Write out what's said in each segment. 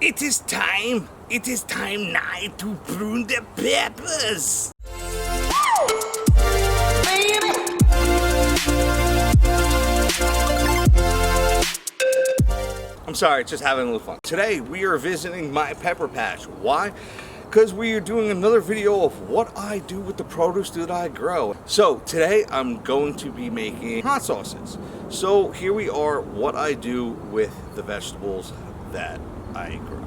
It is time. It is time now to prune the peppers. I'm sorry, just having a little fun. Today we are visiting my pepper patch. Why? Because we are doing another video of what I do with the produce that I grow. So today I'm going to be making hot sauces. So here we are, what I do with the vegetables that I grow.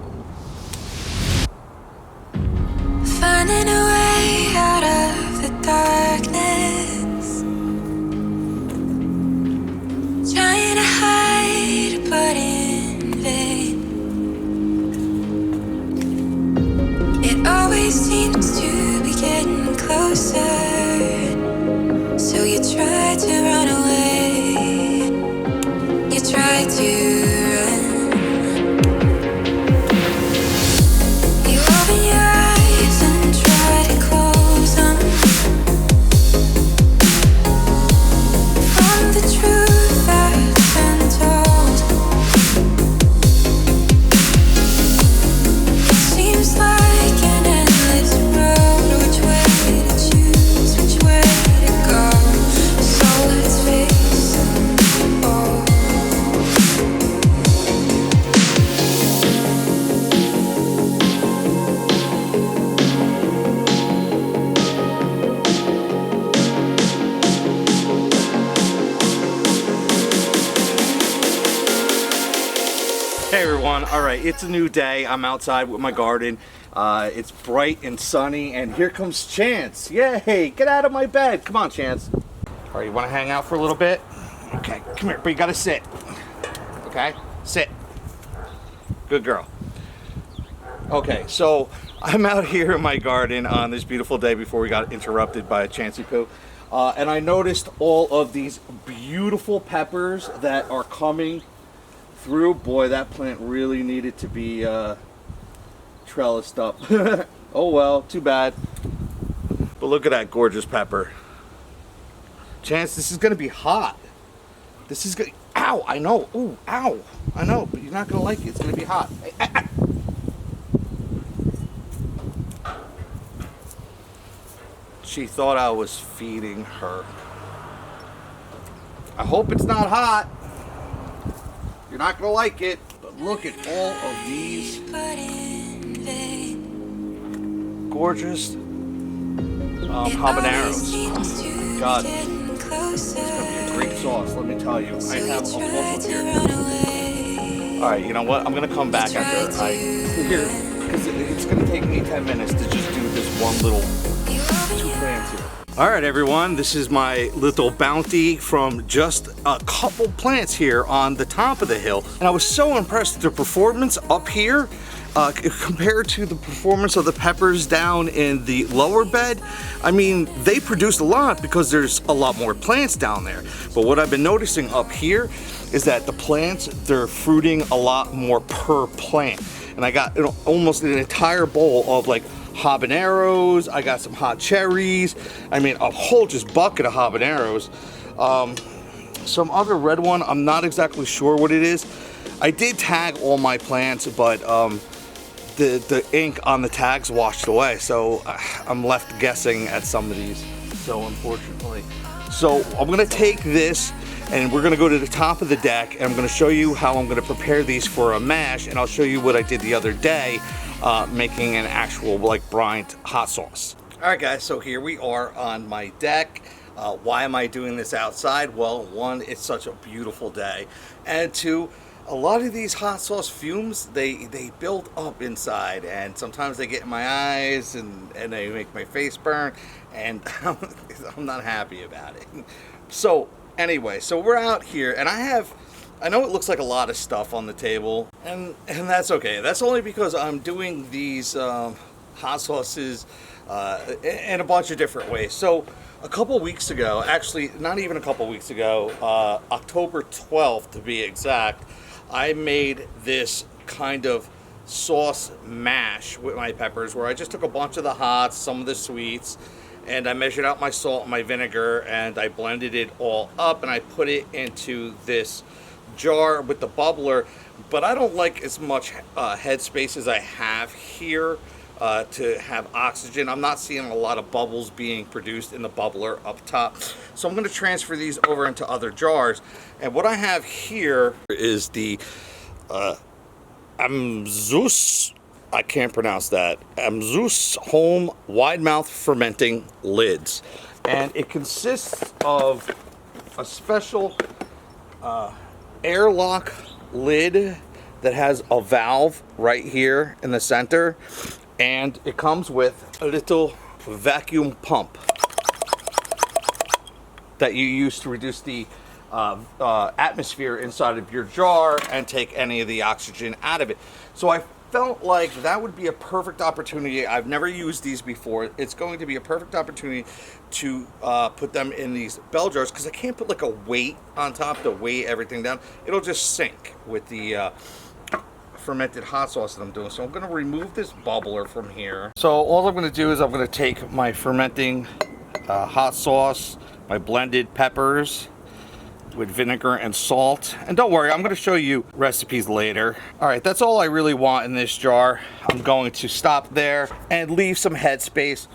Finding a way out of the darkness, trying to hide but in vain. It always seems to be getting closer, so you try to run away, you try to run. You open your eyes and try to close them from the truth that's been told. It seems like an endless road. Which way to choose, which way to go? So let's face it all. Hey everyone, alright, it's a new day. I'm outside with my garden. It's bright and sunny, and here comes Chance. Yay, get out of my bed. Come on, Chance. Alright, you want to hang out for a little bit? Okay, come here, but you gotta sit. Okay, sit. Good girl. Okay, so I'm out here in my garden on this beautiful day before we got interrupted by a Chancey poo. And I noticed all of these beautiful peppers that are coming through. Boy, that plant really needed to be trellised up. Oh well, too bad. But look at that gorgeous pepper. Chance, this is gonna be hot. This is gonna, ow, I know, ooh, ow, I know, but you're not gonna like it, it's gonna be hot. Hey, ah, ah. She thought I was feeding her. I hope it's not hot. You're not gonna like it, but look at all of these gorgeous habaneros. Oh, God, it's gonna be a great sauce. Let me tell you, I have a full here. All right, you know what? I'm gonna come back after I here because it's gonna take me 10 minutes to just do this one little 2 plants here. All right, everyone, this is my little bounty from just a couple plants here on the top of the hill. And I was so impressed with the performance up here compared to the performance of the peppers down in the lower bed. I mean, they produced a lot because there's a lot more plants down there. But what I've been noticing up here is that the plants, they're fruiting a lot more per plant. And I got almost an entire bowl of like habaneros. I got some hot cherries. I mean, a whole just bucket of habaneros. Some other red one, I'm not exactly sure what it is. I did tag all my plants, but the ink on the tags washed away, so I'm left guessing at some of these, so unfortunately. So I'm gonna take this and we're gonna go to the top of the deck, and I'm gonna show you how I'm gonna prepare these for a mash, and I'll show you what I did the other day making an actual like brined hot sauce. All right guys, so here we are on my deck. Why am I doing this outside? Well, one, it's such a beautiful day, and two, a lot of these hot sauce fumes, they build up inside, and sometimes they get in my eyes and they make my face burn, and I'm not happy about it. So anyway, so we're out here, and I know it looks like a lot of stuff on the table, and that's okay. That's only because I'm doing these hot sauces in a bunch of different ways. So a couple weeks ago, actually not even a couple weeks ago, October 12th to be exact, I made this kind of sauce mash with my peppers where I just took a bunch of the hots, some of the sweets, and I measured out my salt and my vinegar, and I blended it all up, and I put it into this jar with the bubbler, but I don't like as much headspace as I have here to have oxygen. I'm not seeing a lot of bubbles being produced in the bubbler up top. So I'm going to transfer these over into other jars. And what I have here is the Zeus, I can't pronounce that, Zeus Home Wide Mouth Fermenting Lids. And it consists of a special airlock lid that has a valve right here in the center, and it comes with a little vacuum pump that you use to reduce the atmosphere inside of your jar and take any of the oxygen out of it. So I felt like that would be a perfect opportunity. I've never used these before. It's going to be a perfect opportunity to put them in these bell jars, because I can't put like a weight on top to weigh everything down. It'll just sink with the fermented hot sauce that I'm doing. So I'm going to remove this bubbler from here. So all I'm going to do is I'm going to take my fermenting hot sauce, my blended peppers with vinegar and salt, and don't worry, I'm going to show you recipes later. All right, that's all I really want in this jar. I'm going to stop there and leave some headspace.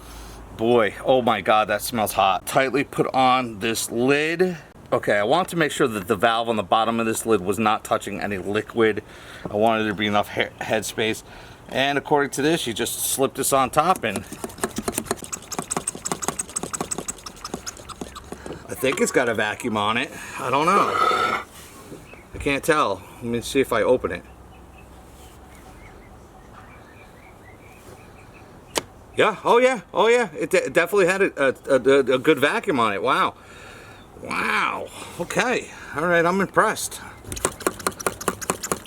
Boy, oh my God, that smells hot. Tightly put on this lid. Okay, I want to make sure that the valve on the bottom of this lid was not touching any liquid. I wanted there to be enough headspace. And according to this, you just slip this on top, and I think it's got a vacuum on it. I don't know. I can't tell. Let me see if I open it. Yeah, oh yeah, oh yeah. It definitely had a good vacuum on it. Wow. Wow. Okay. All right, I'm impressed.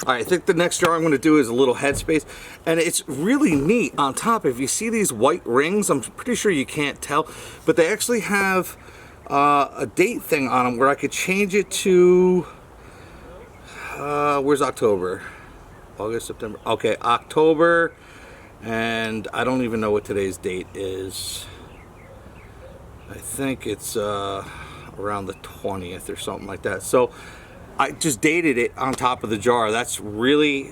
All right, I think the next jar I'm going to do is a little headspace, and it's really neat on top. If you see these white rings, I'm pretty sure you can't tell, but they actually have a date thing on them where I could change it to where's October? August, September. Okay, October, and I don't even know what today's date is. I think it's around the 20th or something like that. So I just dated it on top of the jar. That's really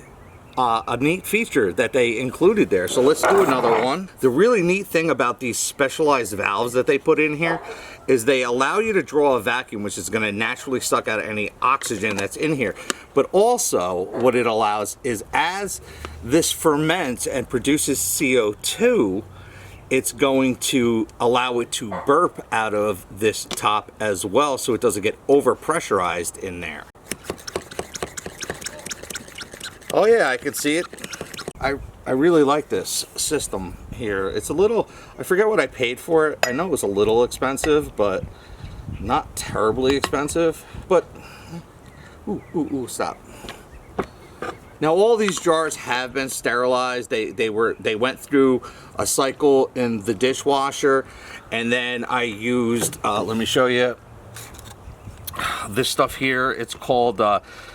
a neat feature that they included there. So let's do another one. The really neat thing about these specialized valves that they put in here is they allow you to draw a vacuum, which is going to naturally suck out any oxygen that's in here. But also what it allows is, as this ferments and produces CO2, it's going to allow it to burp out of this top as well, so it doesn't get over pressurized in there. Oh yeah, I can see it. I really like this system here. It's a little, I forget what I paid for it. I know it was a little expensive, but not terribly expensive. But, ooh, stop. Now all these jars have been sterilized. They went through a cycle in the dishwasher, and then I used, let me show you, this stuff here. It's called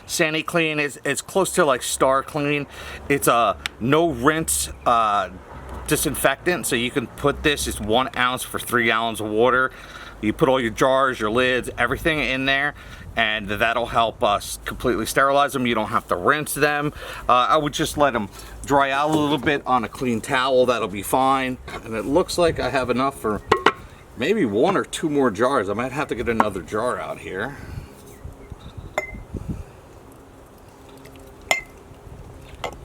Sani Clean. It's close to like Star Clean. It's a no rinse disinfectant, so you can put this, it's 1 ounce for 3 gallons of water. You put all your jars, your lids, everything in there, and that'll help us completely sterilize them. You don't have to rinse them. I would just let them dry out a little bit on a clean towel. That'll be fine. And it looks like I have enough for maybe 1 or 2 more jars. I might have to get another jar out here.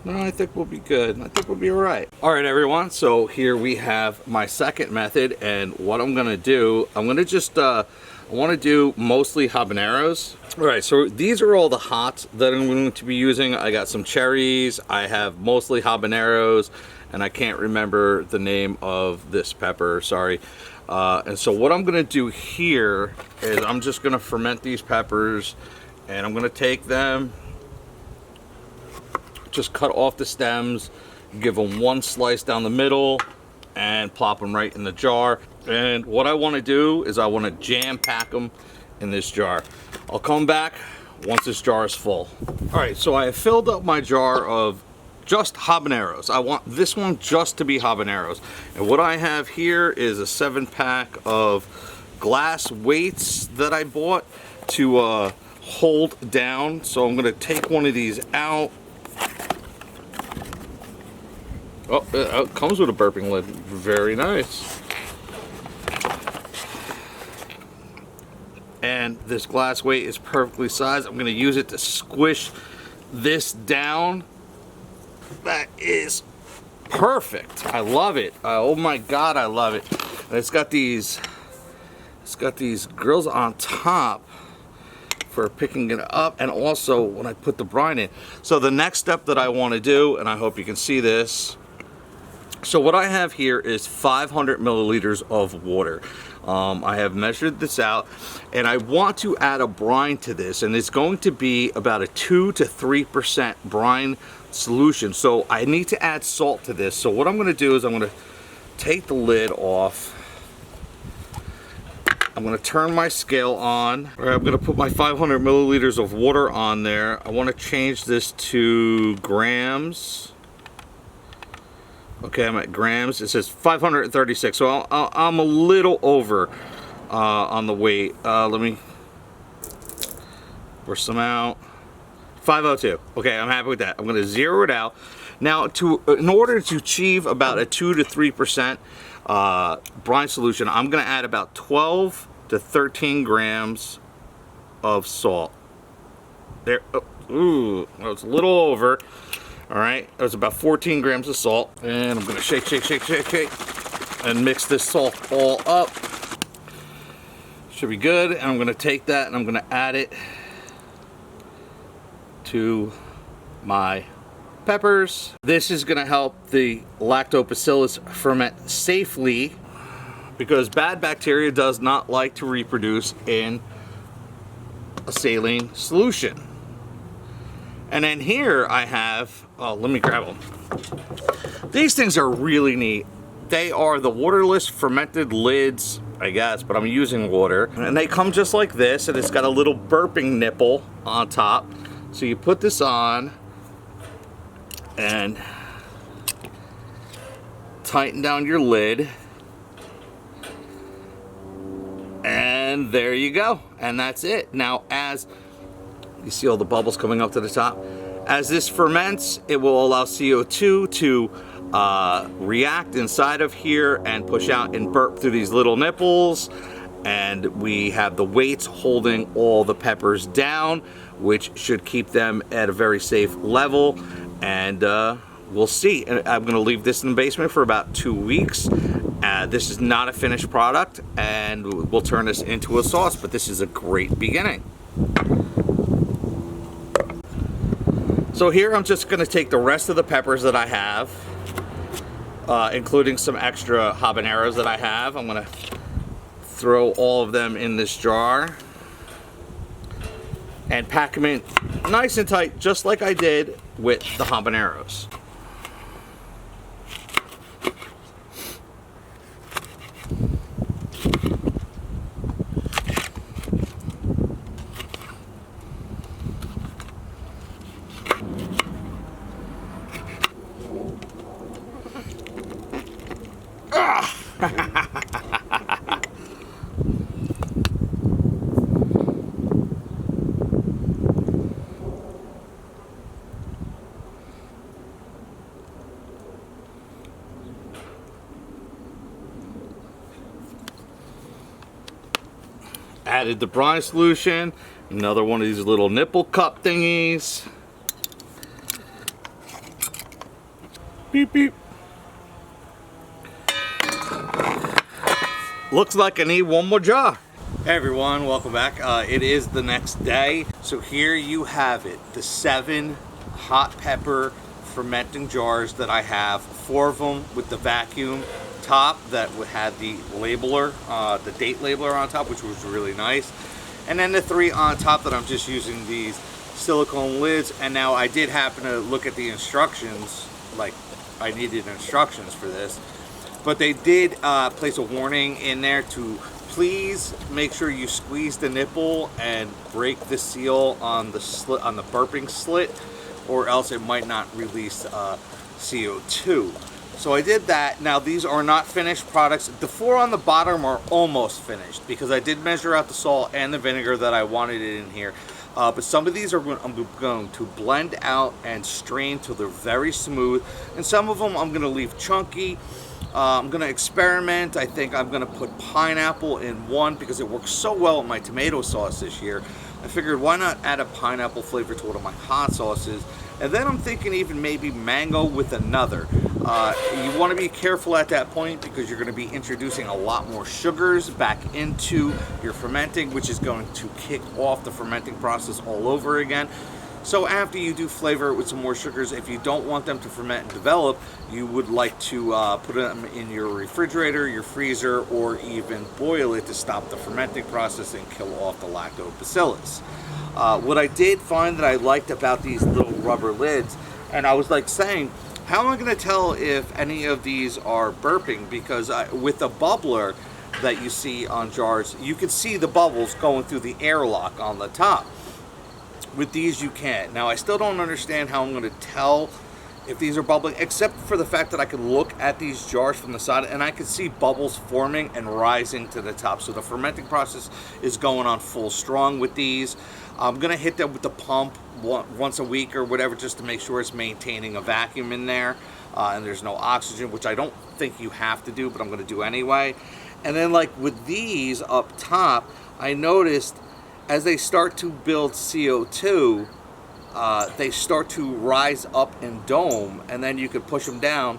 No, I think we'll be good. I think we'll be all right. All right, everyone. So here we have my second method, and what I'm gonna do, I'm gonna just, I wanna do mostly habaneros. All right, so these are all the hots that I'm going to be using. I got some cherries, I have mostly habaneros, and I can't remember the name of this pepper, sorry. And so what I'm gonna do here is I'm just gonna ferment these peppers, and I'm gonna take them, just cut off the stems, give them 1 slice down the middle, and plop them right in the jar. And what I want to do is I want to jam pack them in this jar. I'll come back once this jar is full. All right, so I have filled up my jar of just habaneros. I want this one just to be habaneros. And what I have here is a 7-pack of glass weights that I bought to hold down. So I'm going to take one of these out. Oh, it comes with a burping lid. Very nice. And this glass weight is perfectly sized. I'm going to use it to squish this down. That is perfect. I love it. Oh my God, I love it. And it's got these grills on top for picking it up, and also when I put the brine in. So the next step that I want to do, and I hope you can see this. So what I have here is 500 milliliters of water. I have measured this out, and I want to add a brine to this, and it's going to be about a 2 to 3% brine solution. So I need to add salt to this. So what I'm going to do is I'm going to take the lid off. I'm going to turn my scale on. All right, I'm going to put my 500 milliliters of water on there. I want to change this to grams. Okay, I'm at grams. It says 536, so I'm a little over on the weight. Let me pour some out. 502. Okay, I'm happy with that. I'm going to zero it out. Now, in order to achieve about a 2 to 3% brine solution, I'm going to add about 12 to 13 grams of salt. There. Oh, ooh, that was a little over. All right, that was about 14 grams of salt, and I'm gonna shake, and mix this salt all up. Should be good, and I'm gonna take that and I'm gonna add it to my peppers. This is gonna help the lactobacillus ferment safely, because bad bacteria does not like to reproduce in a saline solution. And then here I have, oh, let me grab them. These things are really neat. They are the waterless fermented lids, I guess, but I'm using water. And they come just like this, and it's got a little burping nipple on top. So you put this on and tighten down your lid. And there you go. And that's it. Now, as you see all the bubbles coming up to the top. As this ferments, it will allow CO2 to react inside of here and push out and burp through these little nipples. And we have the weights holding all the peppers down, which should keep them at a very safe level. And we'll see. And I'm going to leave this in the basement for about 2 weeks. This is not a finished product, and we'll turn this into a sauce, but this is a great beginning. So here I'm just going to take the rest of the peppers that I have, including some extra habaneros that I have. I'm going to throw all of them in this jar and pack them in nice and tight, just like I did with the habaneros. Added the brine solution, another one of these little nipple cup thingies. Beep beep. Looks like I need one more jar. Hey everyone, welcome back. It is the next day. So here you have it, the 7 hot pepper fermenting jars that I have. 4 of them with the vacuum top that had the labeler, the date labeler on top, which was really nice. And then the 3 on top that I'm just using these silicone lids. And now I did happen to look at the instructions, like I needed instructions for this. But they did place a warning in there to please make sure you squeeze the nipple and break the seal on the slit, on the burping slit, or else it might not release CO2. So I did that. Now these are not finished products. The 4 on the bottom are almost finished because I did measure out the salt and the vinegar that I wanted in here. But some of these I'm going to blend out and strain till they're very smooth, and some of them I'm going to leave chunky. I'm going to experiment. I think I'm going to put pineapple in one because it works so well with my tomato sauce this year. I figured why not add a pineapple flavor to one of my hot sauces. And then I'm thinking even maybe mango with another. You want to be careful at that point because you're going to be introducing a lot more sugars back into your fermenting, which is going to kick off the fermenting process all over again. So after you do flavor it with some more sugars, if you don't want them to ferment and develop, you would like to put them in your refrigerator, your freezer, or even boil it to stop the fermenting process and kill off the lactobacillus. What I did find that I liked about these little rubber lids, and I was like saying, how am I going to tell if any of these are burping? Because with a bubbler that you see on jars, you can see the bubbles going through the airlock on the top. With these you can't. Now I still don't understand how I'm going to tell if these are bubbling, except for the fact that I can look at these jars from the side and I can see bubbles forming and rising to the top. So the fermenting process is going on full strong with these. I'm going to hit them with the pump once a week or whatever, just to make sure it's maintaining a vacuum in there and there's no oxygen, which I don't think you have to do, but I'm going to do anyway. And then like with these up top, I noticed as they start to build CO2, they start to rise up and dome, and then you can push them down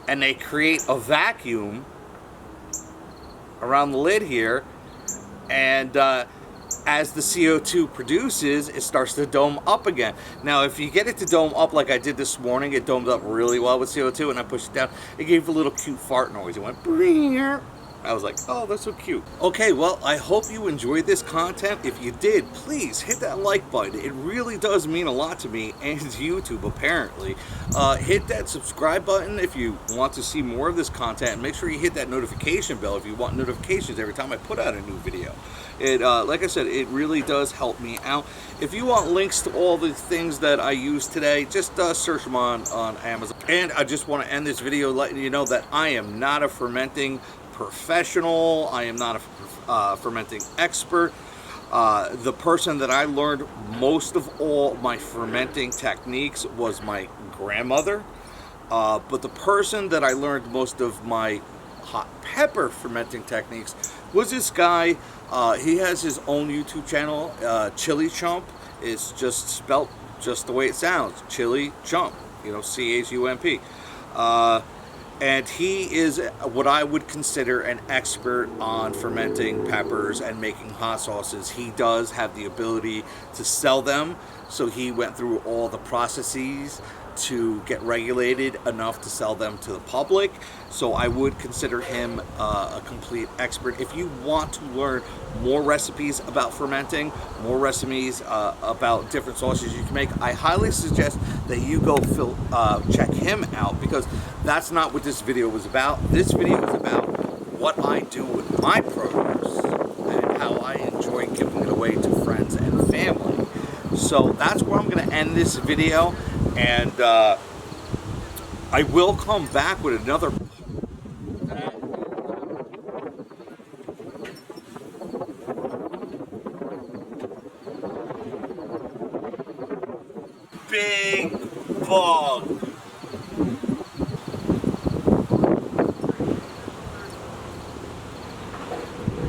and they create a vacuum around the lid here, and as the CO2 produces, it starts to dome up again. Now if you get it to dome up like I did this morning, it domed up really well with CO2, and I pushed it down, it gave a little cute fart noise. It went brrrr. I was like, oh, that's so cute. Okay, well, I hope you enjoyed this content. If you did, please hit that like button. It really does mean a lot to me and to YouTube, apparently. Hit that subscribe button if you want to see more of this content. And make sure you hit that notification bell if you want notifications every time I put out a new video. It, like I said, it really does help me out. If you want links to all the things that I used today, just search them on Amazon. And I just want to end this video letting you know that I am not a fermenting professional. I am not a fermenting expert. The person that I learned most of all my fermenting techniques was my grandmother. But the person that I learned most of my hot pepper fermenting techniques was this guy. He has his own YouTube channel, Chili Chump. It's just spelt just the way it sounds, Chili Chump, you know, C-H-U-M-P. And he is what I would consider an expert on fermenting peppers and making hot sauces. He does have the ability to sell them, so he went through all the processes to get regulated enough to sell them to the public. So I would consider him a complete expert. If you want to learn more recipes about fermenting, more recipes about different sauces you can make, I highly suggest that you go check him out, because that's not what this video was about. This video is about what I do with my produce and how I enjoy giving it away to friends and family. So that's where I'm going to end this video, and I will come back with another big bug.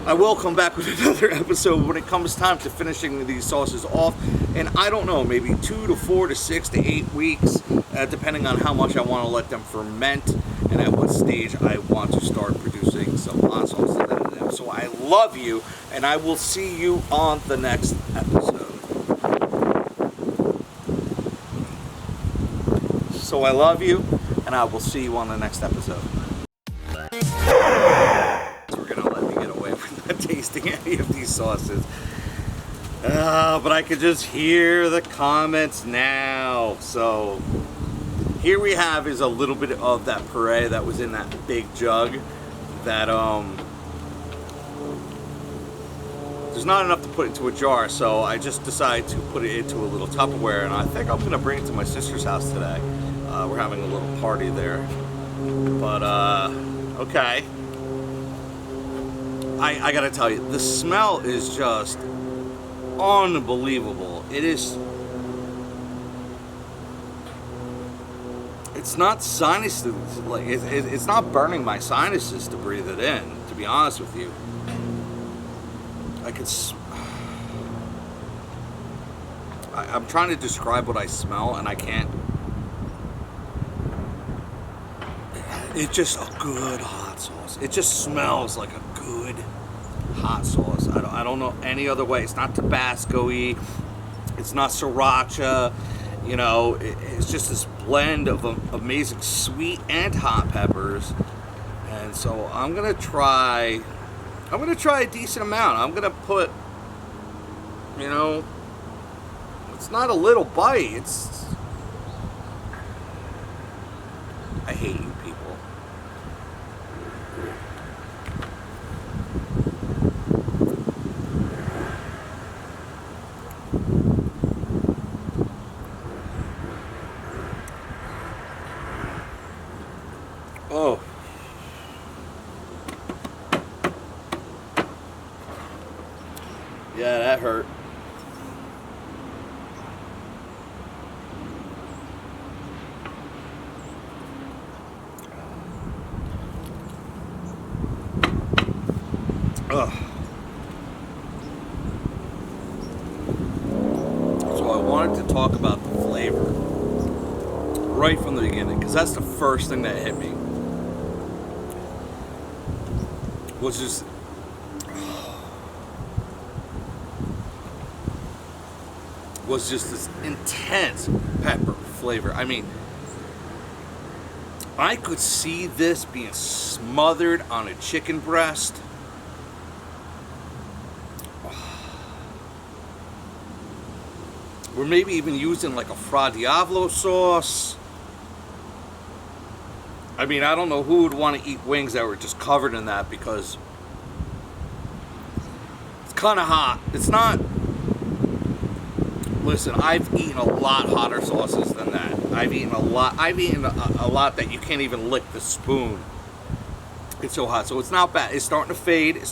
I will come back with another episode when it comes time to finishing these sauces off, and I don't know, maybe 2 to 4 to 6 to 8 weeks, depending on how much I want to let them ferment and at what stage I want to start producing some hot sauces out of them. So I love you, and I will see you on the next episode. So I love you, and I will see you on the next episode. Tasting any of these sauces, but I could just hear the comments now. So here we have is a little bit of that puree that was in that big jug that there's not enough to put into a jar, so I just decided to put it into a little Tupperware, and I think I'm gonna bring it to my sister's house today. We're having a little party there, but okay. I gotta tell you, the smell is just unbelievable. It's not sinuses, like it's not burning my sinuses to breathe it in, to be honest with you. I'm trying to describe what I smell and I can't. It's just a good hot sauce. It just smells like a good hot sauce. I don't know any other way. It's not Tabasco-y. It's not sriracha. You know, it's just this blend of amazing sweet and hot peppers. And so I'm gonna try a decent amount. I'm gonna put, you know, it's not a little bite. I hate you people. Oh. Yeah, that hurt. Ugh. So I wanted to talk about the flavor right from the beginning, because that's the first thing that hit me. Was just this intense pepper flavor. I mean, I could see this being smothered on a chicken breast. Or maybe even using like a Fra Diavolo sauce. I mean, I don't know who would want to eat wings that were just covered in that, because it's kind of hot. It's not... Listen, I've eaten a lot hotter sauces than that. I've eaten a lot that you can't even lick the spoon. It's so hot. So it's not bad. It's starting to fade. It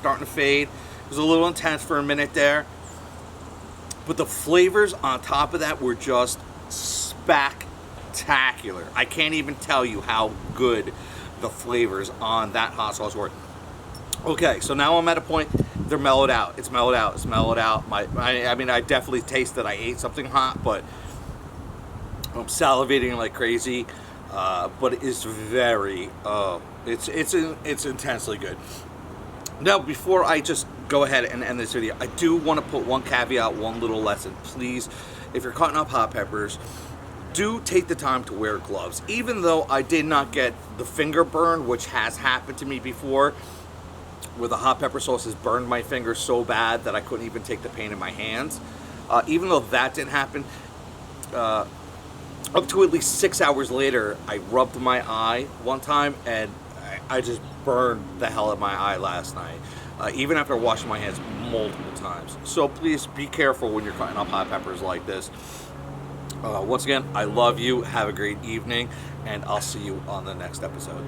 was a little intense for a minute there. But the flavors on top of that were just spectacular. I can't even tell you how good the flavors on that hot sauce were. Okay, so now I'm at a point, they're mellowed out. It's mellowed out. I mean, I definitely taste that I ate something hot, but I'm salivating like crazy. But it is very, it's intensely good. Now, before I just go ahead and end this video, I do want to put one caveat, one little lesson. Please, if you're cutting up hot peppers, do take the time to wear gloves. Even though I did not get the finger burn, which has happened to me before, where the hot pepper sauce has burned my fingers so bad that I couldn't even take the pain in my hands. Even though that didn't happen, up to at least 6 hours later, I rubbed my eye one time and I just burned the hell out of my eye last night. Even after washing my hands multiple times. So please be careful when you're cutting up hot peppers like this. Once again, I love you. Have a great evening, and I'll see you on the next episode.